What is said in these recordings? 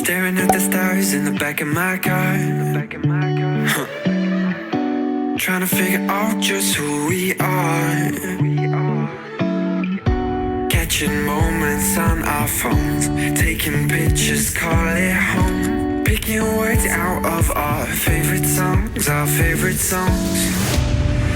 Staring at the stars in the back of my car. Trying to figure out just who we are. Catching moments on our phones, taking pictures, call it home. Picking words out of our favorite songs, our favorite songs.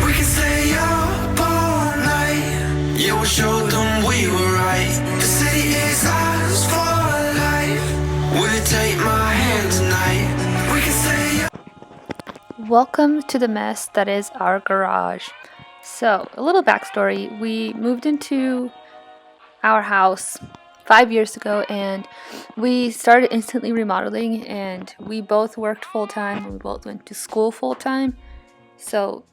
We can stay up all night. Yeah, we'll show them we were right. The city is ours for life. Will you take my hand tonight? We can stay up. Welcome to the mess that is our garage. So, a little backstory. We moved into our house 5 years ago and we started instantly remodeling, and we both worked full-time and we both went to school full-time. So,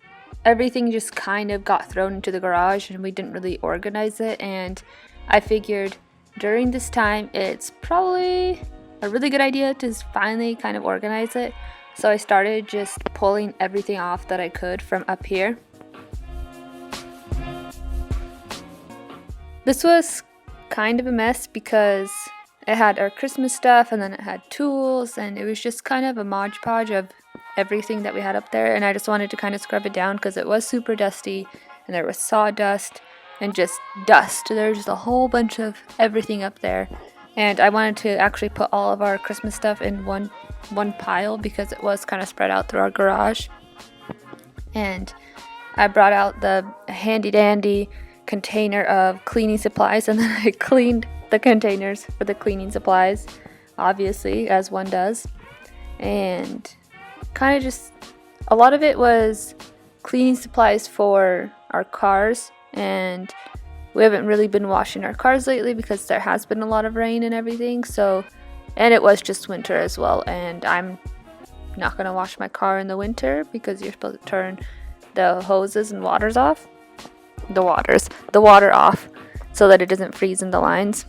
everything just kind of got thrown into the garage and we didn't really organize it, and I figured during this time it's probably a really good idea to finally kind of organize it. So I started just pulling everything off that I could from up here. This was kind of a mess because it had our Christmas stuff and then it had tools, and it was just kind of a Mod Podge of everything that we had up there, and I just wanted to kind of scrub it down because it was super dusty and there was sawdust and just dust. There was just a whole bunch of everything up there, and I wanted to actually put all of our Christmas stuff in one pile because it was kind of spread out through our garage. And I brought out the handy dandy container of cleaning supplies, and then I cleaned the containers for the cleaning supplies, obviously, as one does. And kind of just a lot of it was cleaning supplies for our cars, and we haven't really been washing our cars lately because there has been a lot of rain and everything. So, and it was just winter as well, and I'm not going to wash my car in the winter because you're supposed to turn the hoses and water off so that it doesn't freeze in the lines.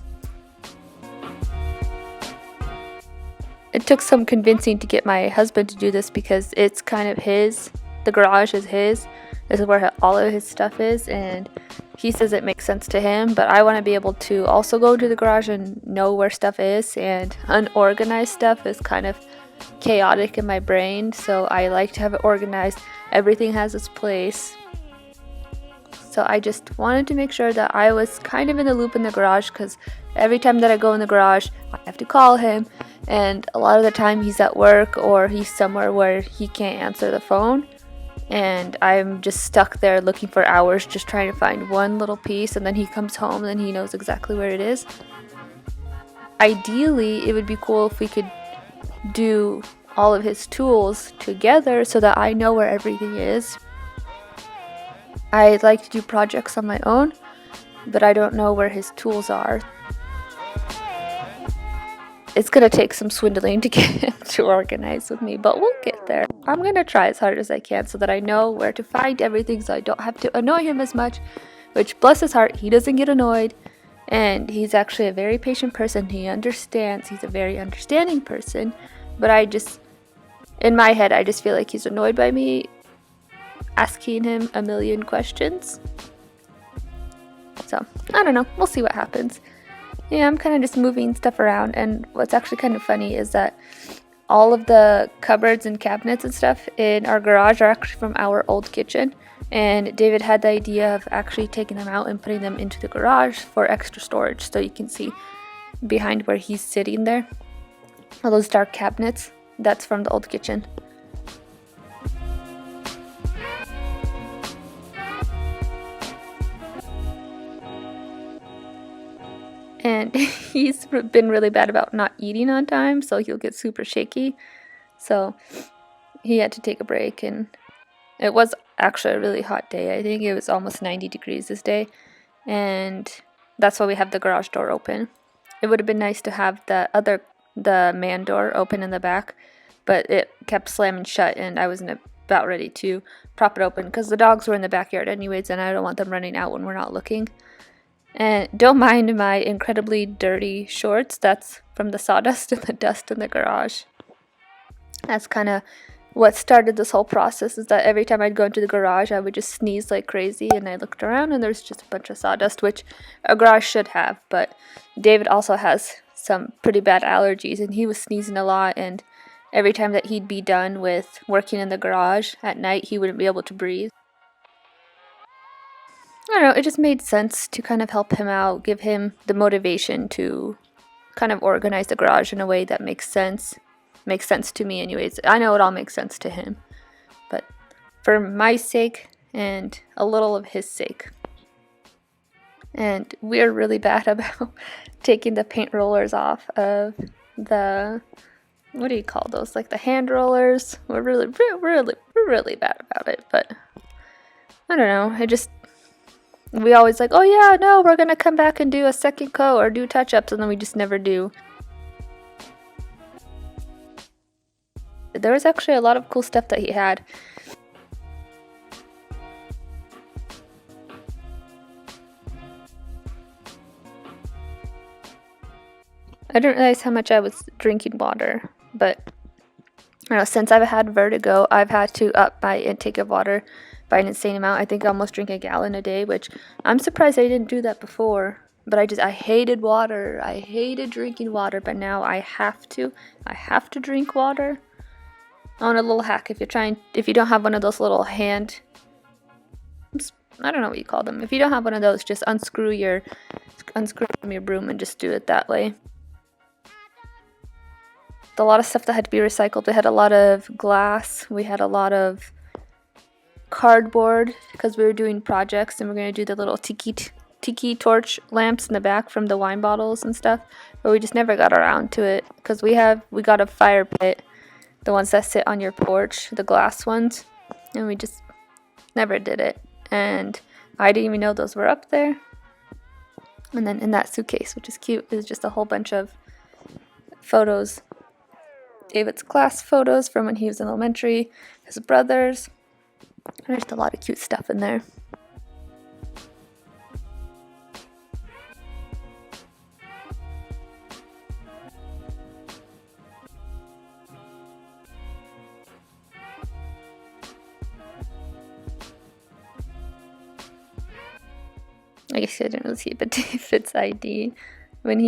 It took some convincing to get my husband to do this because it's kind of his. The garage is his. This is where all of his stuff is, and he says it makes sense to him, but I want to be able to also go to the garage and know where stuff is, and unorganized stuff is kind of chaotic in my brain, so I like to have it organized. Everything has its place. So I just wanted to make sure that I was kind of in the loop in the garage, because every time that I go in the garage, I have to call him, and a lot of the time he's at work or he's somewhere where he can't answer the phone. And I'm just stuck there looking for hours just trying to find one little piece, and then he comes home and then he knows exactly where it is. Ideally, it would be cool if we could do all of his tools together so that I know where everything is. I like to do projects on my own, but I don't know where his tools are. It's going to take some swindling to get him to organize with me, but we'll get there. I'm going to try as hard as I can so that I know where to find everything so I don't have to annoy him as much, which, bless his heart, he doesn't get annoyed, and he's actually a very patient person. He understands. He's a very understanding person, but in my head, I just feel like he's annoyed by me asking him a million questions. So, I don't know. We'll see what happens. Yeah, I'm kind of just moving stuff around, and what's actually kind of funny is that all of the cupboards and cabinets and stuff in our garage are actually from our old kitchen, and David had the idea of actually taking them out and putting them into the garage for extra storage, so you can see behind where he's sitting there, all those dark cabinets, that's from the old kitchen. And he's been really bad about not eating on time, so he'll get super shaky. So he had to take a break, and it was actually a really hot day. I think it was almost 90 degrees this day, and that's why we have the garage door open. It would have been nice to have the man door open in the back, but it kept slamming shut, and I wasn't about ready to prop it open because the dogs were in the backyard anyways, and I don't want them running out when we're not looking. And don't mind my incredibly dirty shorts. That's from the sawdust and the dust in the garage. That's kind of what started this whole process, is that every time I'd go into the garage, I would just sneeze like crazy, and I looked around and there's just a bunch of sawdust, which a garage should have, but David also has some pretty bad allergies, and he was sneezing a lot, and every time that he'd be done with working in the garage at night, he wouldn't be able to breathe. I don't know, it just made sense to kind of help him out, give him the motivation to kind of organize the garage in a way that makes sense. Makes sense to me anyways. I know it all makes sense to him, but for my sake and a little of his sake. And we're really bad about taking the paint rollers off of the, what do you call those? Like the hand rollers. We're really bad about it. But I don't know. We always like, oh yeah, no, we're gonna come back and do a second coat or do touch-ups, and then we just never do. There was actually a lot of cool stuff that he had. I didn't realize how much I was drinking water, but I don't know, since I've had vertigo, I've had to up my intake of water by an insane amount. I think I almost drink a gallon a day, which I'm surprised I didn't do that before. But I hated water. I hated drinking water, but now I have to. I have to drink water. On a little hack, if you don't have one of those little hand, I don't know what you call them. If you don't have one of those, just unscrew from your broom and just do it that way. A lot of stuff that had to be recycled. We had a lot of glass. We had a lot of cardboard because we were doing projects, and we're going to do the little tiki torch lamps in the back from the wine bottles and stuff. But we just never got around to it because we got a fire pit, the ones that sit on your porch, the glass ones, and we just never did it. And I didn't even know those were up there. And then in that suitcase, which is cute, is just a whole bunch of photos. David's class photos from when he was in elementary, his brothers. There's a lot of cute stuff in there. I guess I didn't really see it, but David's ID. When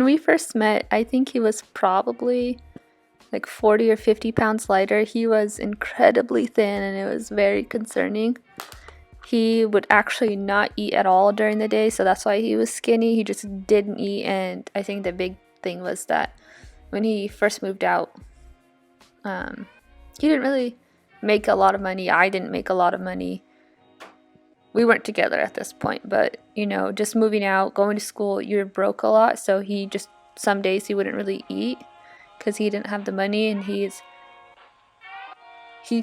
we first met, I think he was probably like 40 or 50 pounds lighter. He was incredibly thin, and it was very concerning. He would actually not eat at all during the day, so that's why he was skinny. He just didn't eat, and I think the big thing was that when he first moved out, he didn't really make a lot of money. I didn't make a lot of money. We weren't together at this point, but just moving out, going to school, you're broke a lot, so some days he wouldn't really eat because he didn't have the money, and he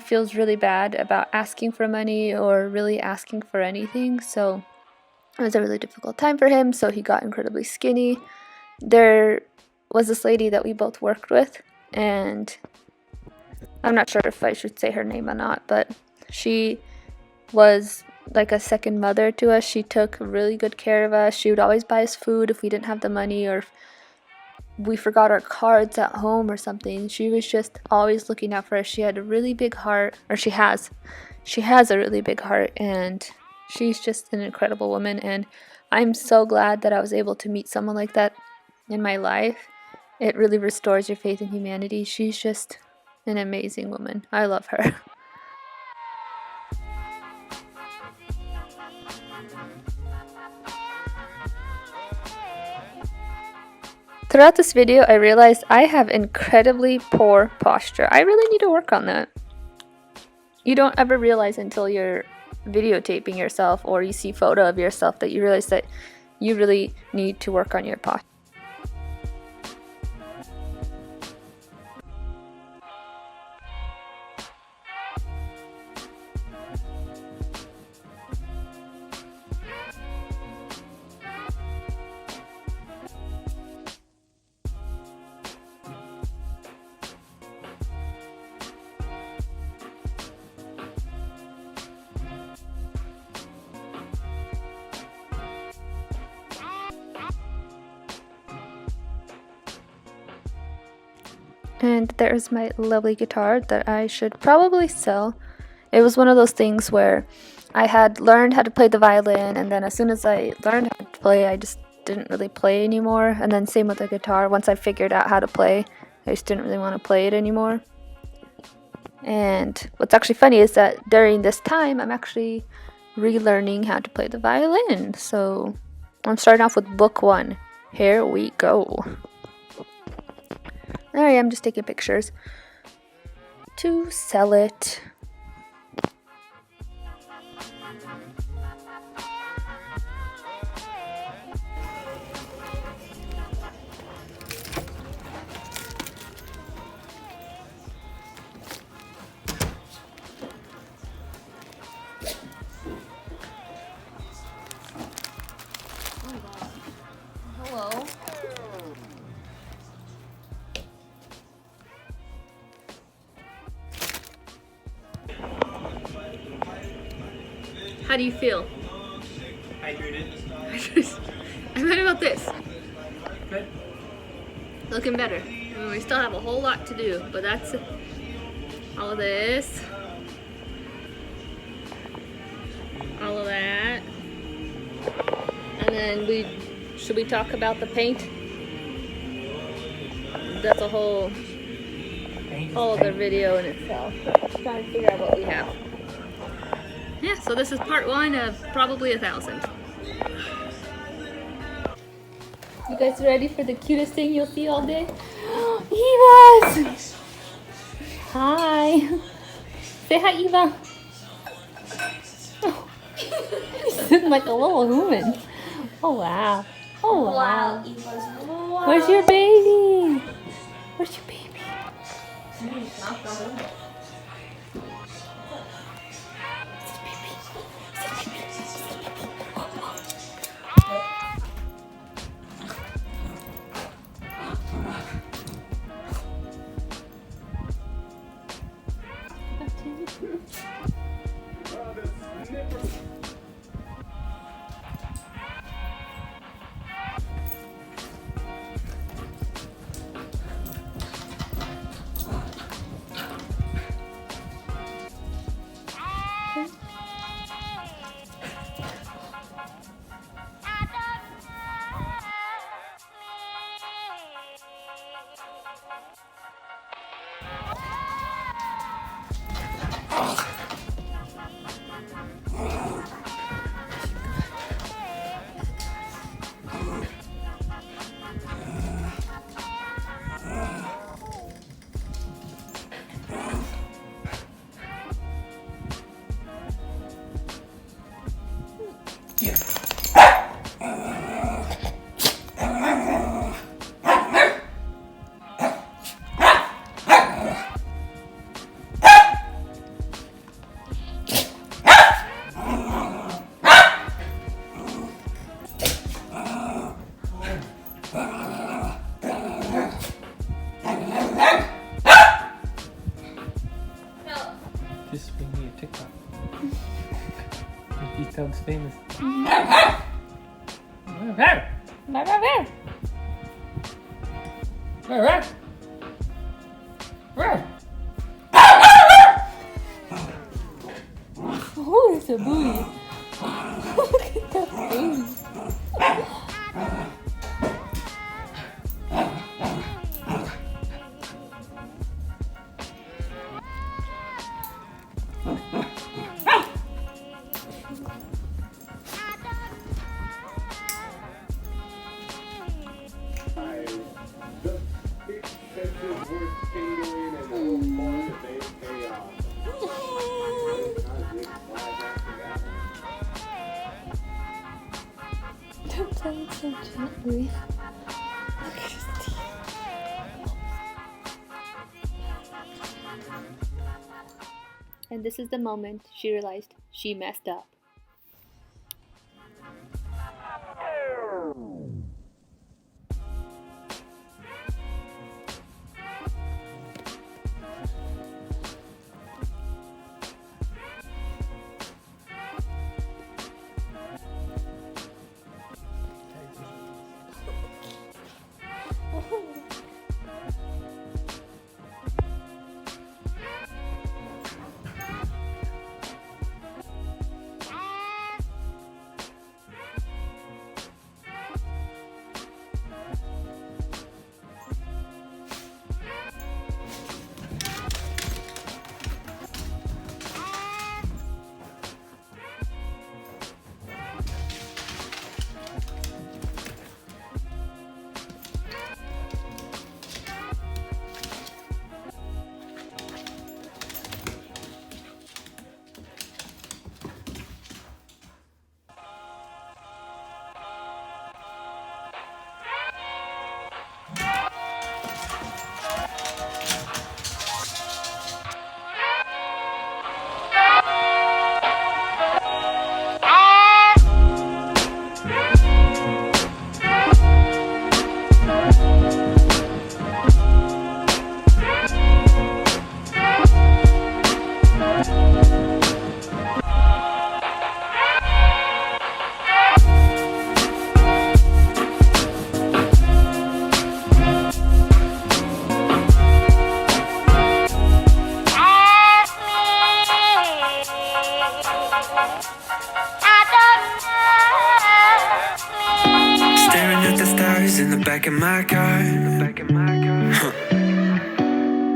feels really bad about asking for money or really asking for anything. So it was a really difficult time for him, so he got incredibly skinny. There was this lady that we both worked with, and I'm not sure if I should say her name or not, but she was like a second mother to us. She took really good care of us. She would always buy us food if we didn't have the money, or if we forgot our cards at home or something. She was just always looking out for us. She had a really big heart, or she has a really big heart, and she's just an incredible woman. And I'm so glad that I was able to meet someone like that in my life. It really restores your faith in humanity. She's just an amazing woman. I love her. Throughout this video, I realized I have incredibly poor posture. I really need to work on that. You don't ever realize until you're videotaping yourself or you see a photo of yourself that you realize that you really need to work on your posture. And there's my lovely guitar that I should probably sell. It was one of those things where I had learned how to play the violin, and then as soon as I learned how to play, I just didn't really play anymore. And then same with the guitar. Once I figured out how to play, I just didn't really want to play it anymore. And what's actually funny is that during this time, I'm actually relearning how to play the violin. So I'm starting off with book 1. Here we go. There I am, just taking pictures to sell it. Hello. How do you feel? Hydrated. And what about this? Good. Looking better. I mean, we still have a whole lot to do, but that's all of this. All of that. And then should we talk about the paint? That's a whole other video in itself. Just trying to figure out what we have. Yeah, so this is part 1 of probably 1,000. You guys ready for the cutest thing you'll see all day? Eva! Hi! Say hi, Eva! Oh. You sound like a little human. Oh wow. Oh wow. Where's your baby? Where's your baby? Just bring me a TikTok. Make these dogs famous. Oh, it's a booty. Look at that baby. Don't play it so gently. Look at his teeth. And this is the moment she realized she messed up. voices in the back of my car.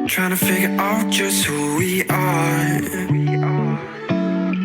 Trying to figure out just who we are.